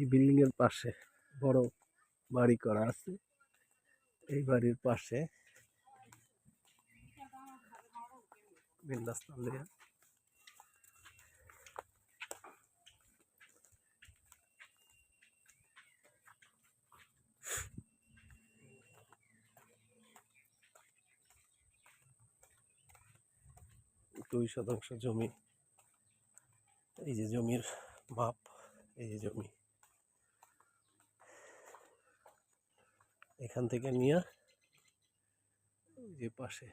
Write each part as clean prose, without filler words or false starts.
এই বিল্ডিং এর পাশে বড় বাড়ি করা আছে। এই বাড়ির পাশে বিন্দাস্তান দিয়ে দুই শতাংশ জমি। এই যে জমির মাপ, এই যে জমি এখান থেকে নিয়ে যে পাশে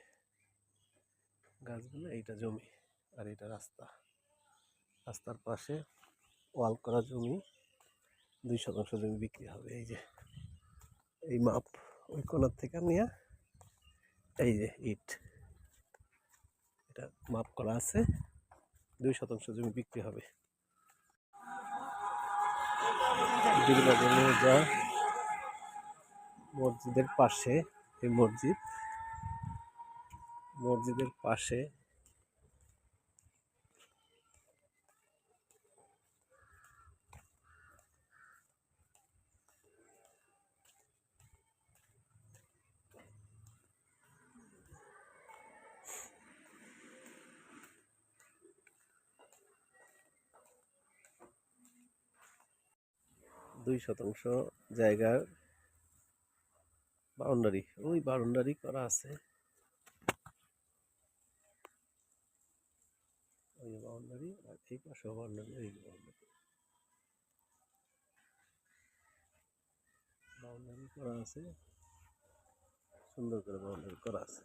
গাছগুলো, এইটা জমি আর এটা রাস্তা। রাস্তার পাশে ওয়াল করা জমি, 2 শতাংশ জমি বিক্রি হবে। এই যে এই মাপ, ওই কোণার থেকে নিয়ে এই যে ইট, এটা মাপ করা আছে, 2 শতাংশ জমি বিক্রি হবে। মসজিদের পাশে, এই মসজিদের পাশে 2 শতাংশ জায়গার বাউন্ডারি, ওই বাউন্ডারি করা আছে। ওই বাউন্ডারি আর এই পাশে বাউন্ডারি, এই বাউন্ডারি করা আছে, সুন্দর করে বাউন্ডারি করা আছে।